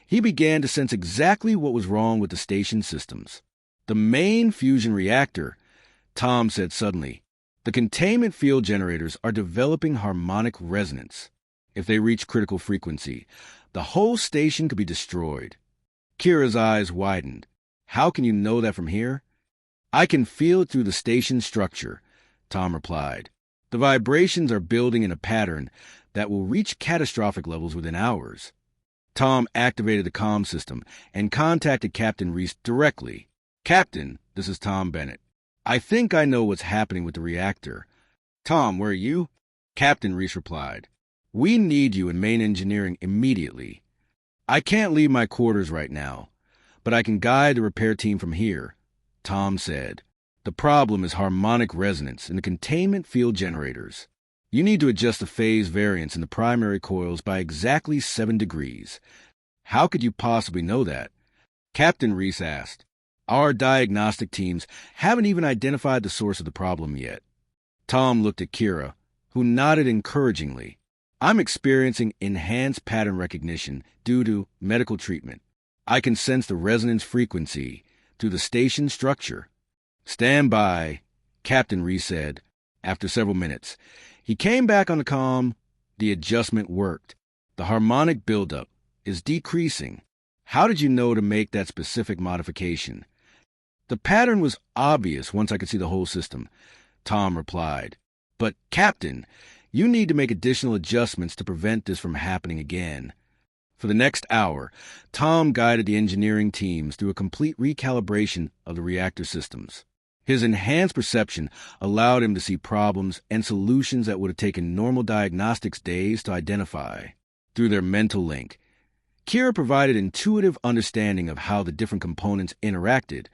he began to sense exactly what was wrong with the station systems. The main fusion reactor, Tom said suddenly. The containment field generators are developing harmonic resonance. If they reach critical frequency, the whole station could be destroyed. Kira's eyes widened. How can you know that from here? I can feel it through the station structure, Tom replied. The vibrations are building in a pattern that will reach catastrophic levels within hours. Tom activated the comm system and contacted Captain Reese directly. Captain, this is Tom Bennett. I think I know what's happening with the reactor. Tom, where are you? Captain Reese replied. We need you in main engineering immediately. I can't leave my quarters right now, but I can guide the repair team from here, Tom said. The problem is harmonic resonance in the containment field generators. You need to adjust the phase variance in the primary coils by exactly 7 degrees. How could you possibly know that? Captain Reese asked. Our diagnostic teams haven't even identified the source of the problem yet. Tom looked at Kira, who nodded encouragingly. I'm experiencing enhanced pattern recognition due to medical treatment. I can sense the resonance frequency through the station structure. Stand by, Captain Reese said. After several minutes, he came back on the comm. The adjustment worked. The harmonic buildup is decreasing. How did you know to make that specific modification? The pattern was obvious once I could see the whole system, Tom replied. But, Captain, you need to make additional adjustments to prevent this from happening again. For the next hour, Tom guided the engineering teams through a complete recalibration of the reactor systems. His enhanced perception allowed him to see problems and solutions that would have taken normal diagnostics days to identify. Through their mental link, Kira provided intuitive understanding of how the different components interacted,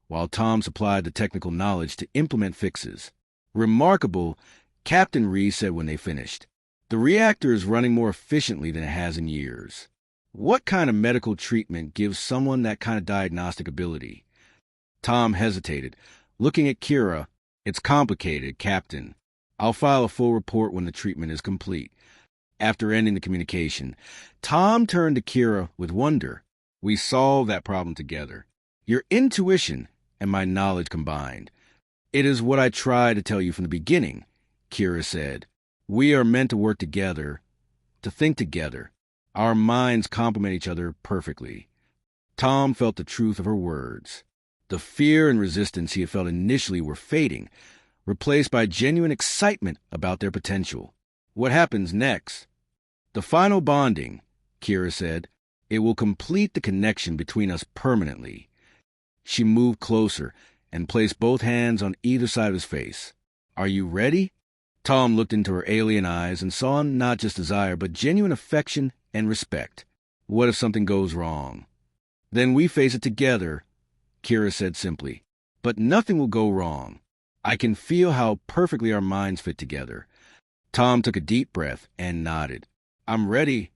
while Tom supplied the technical knowledge to implement fixes. Remarkable, Captain Reese said when they finished. The reactor is running more efficiently than it has in years. What kind of medical treatment gives someone that kind of diagnostic ability? Tom hesitated, looking at Kira. It's complicated, Captain. I'll file a full report when the treatment is complete. After ending the communication, Tom turned to Kira with wonder. We solved that problem together. Your intuition and my knowledge combined. It is what I tried to tell you from the beginning, Kira said. We are meant to work together, to think together. Our minds complement each other perfectly. Tom felt the truth of her words. The fear and resistance he had felt initially were fading, replaced by genuine excitement about their potential. What happens next? The final bonding, Kira said. It will complete the connection between us permanently. She moved closer and placed both hands on either side of his face. Are you ready? Tom looked into her alien eyes and saw not just desire, but genuine affection and respect. What if something goes wrong? Then we face it together, Kira said simply. But nothing will go wrong. I can feel how perfectly our minds fit together. Tom took a deep breath and nodded. I'm ready.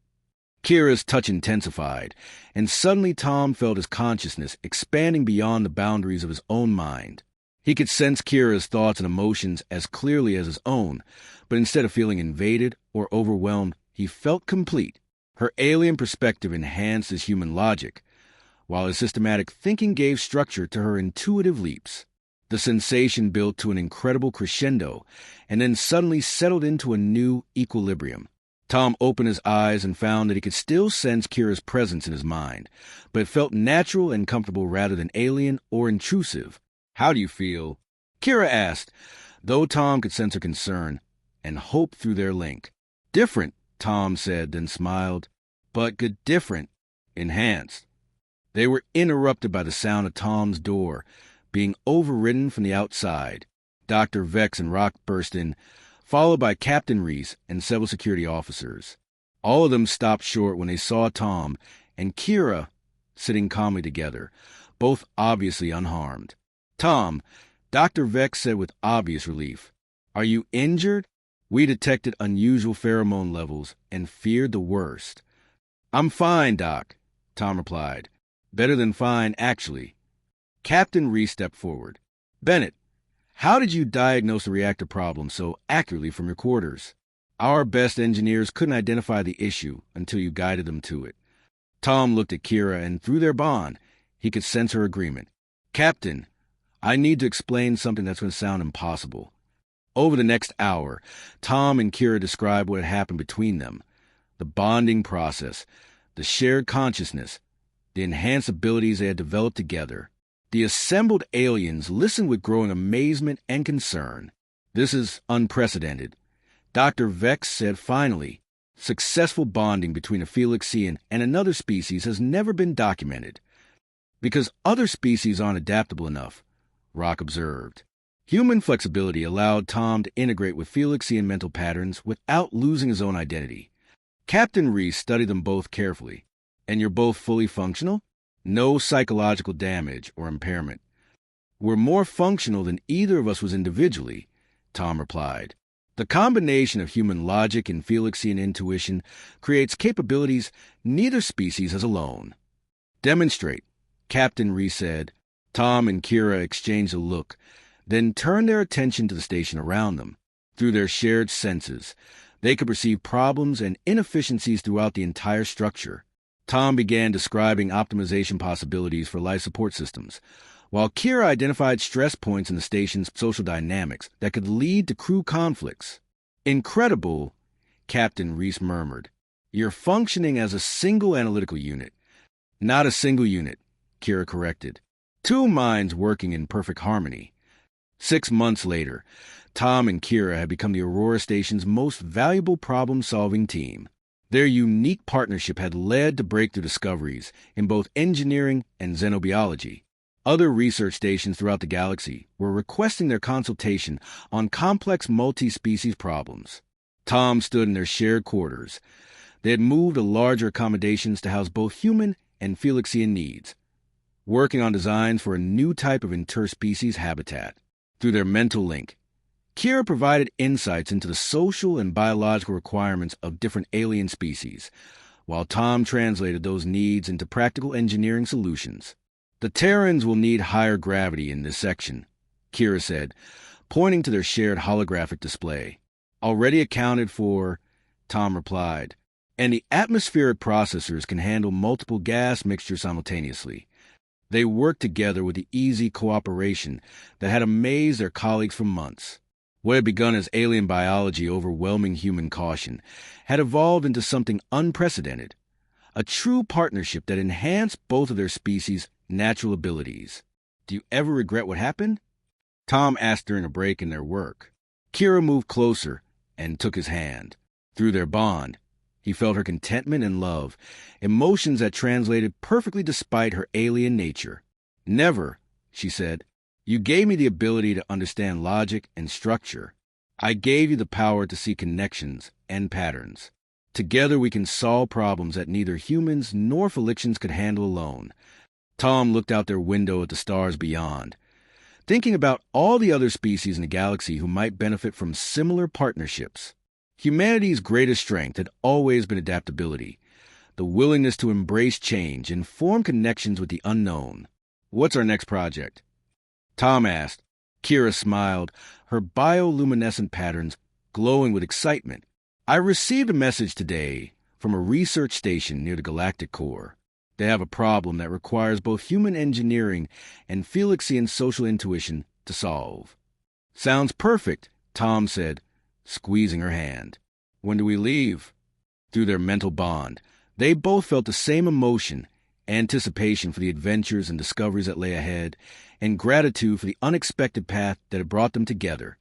Kira's touch intensified, and suddenly Tom felt his consciousness expanding beyond the boundaries of his own mind. He could sense Kira's thoughts and emotions as clearly as his own, but instead of feeling invaded or overwhelmed, he felt complete. Her alien perspective enhanced his human logic, while his systematic thinking gave structure to her intuitive leaps. The sensation built to an incredible crescendo and then suddenly settled into a new equilibrium. Tom opened his eyes and found that he could still sense Kira's presence in his mind, but it felt natural and comfortable rather than alien or intrusive. "How do you feel?" Kira asked, though Tom could sense her concern and hope through their link. "Different," Tom said, then smiled. "But good different. Enhanced." They were interrupted by the sound of Tom's door being overridden from the outside. Dr. Vex and Rock burst in, followed by Captain Reese and several security officers. All of them stopped short when they saw Tom and Kira sitting calmly together, both obviously unharmed. "Tom," Dr. Vex said with obvious relief, "are you injured? We detected unusual pheromone levels and feared the worst." "I'm fine, Doc," Tom replied. "Better than fine, actually." Captain Reese stepped forward. "Bennett, how did you diagnose the reactor problem so accurately from your quarters? Our best engineers couldn't identify the issue until you guided them to it." Tom looked at Kira, and through their bond, he could sense her agreement. "Captain, I need to explain something that's going to sound impossible." Over the next hour, Tom and Kira described what had happened between them, the bonding process, the shared consciousness, the enhanced abilities they had developed together. The assembled aliens listened with growing amazement and concern. "This is unprecedented," Dr. Vex said finally. "Successful bonding between a Felixean and another species has never been documented." "Because other species aren't adaptable enough," Rock observed. Human flexibility allowed Tom to integrate with Felixean mental patterns without losing his own identity. Captain Reese studied them both carefully. "And you're both fully functional? No psychological damage or impairment?" "We're more functional than either of us was individually," Tom replied. "The combination of human logic and Felixean intuition creates capabilities neither species has alone." "Demonstrate," Captain Reese said. Tom and Kira exchanged a look, then turned their attention to the station around them. Through their shared senses, they could perceive problems and inefficiencies throughout the entire structure. Tom began describing optimization possibilities for life support systems, while Kira identified stress points in the station's social dynamics that could lead to crew conflicts. "Incredible," Captain Reese murmured. "You're functioning as a single analytical unit." "Not a single unit," Kira corrected. "Two minds working in perfect harmony." 6 months later, Tom and Kira had become the Aurora Station's most valuable problem-solving team. Their unique partnership had led to breakthrough discoveries in both engineering and xenobiology. Other research stations throughout the galaxy were requesting their consultation on complex multi-species problems. Tom stood in their shared quarters. They had moved to larger accommodations to house both human and Felixean needs, working on designs for a new type of interspecies habitat. Through their mental link, Kira provided insights into the social and biological requirements of different alien species, while Tom translated those needs into practical engineering solutions. "The Terrans will need higher gravity in this section," Kira said, pointing to their shared holographic display. "Already accounted for," Tom replied, "and the atmospheric processors can handle multiple gas mixtures simultaneously." They worked together with the easy cooperation that had amazed their colleagues for months. What had begun as alien biology overwhelming human caution had evolved into something unprecedented, a true partnership that enhanced both of their species' natural abilities. "Do you ever regret what happened?" Tom asked during a break in their work. Kira moved closer and took his hand. Through their bond, he felt her contentment and love, emotions that translated perfectly despite her alien nature. "Never," she said. "You gave me the ability to understand logic and structure. I gave you the power to see connections and patterns. Together we can solve problems that neither humans nor Felicians could handle alone." Tom looked out their window at the stars beyond, thinking about all the other species in the galaxy who might benefit from similar partnerships. Humanity's greatest strength had always been adaptability, the willingness to embrace change and form connections with the unknown. "What's our next project?" Tom asked. Kira smiled, her bioluminescent patterns glowing with excitement. "I received a message today from a research station near the galactic core. They have a problem that requires both human engineering and Felixean social intuition to solve. "Sounds perfect," Tom said, squeezing her hand. "When do we leave?" Through their mental bond, they both felt the same emotion, anticipation for the adventures and discoveries that lay ahead, and gratitude for the unexpected path that had brought them together.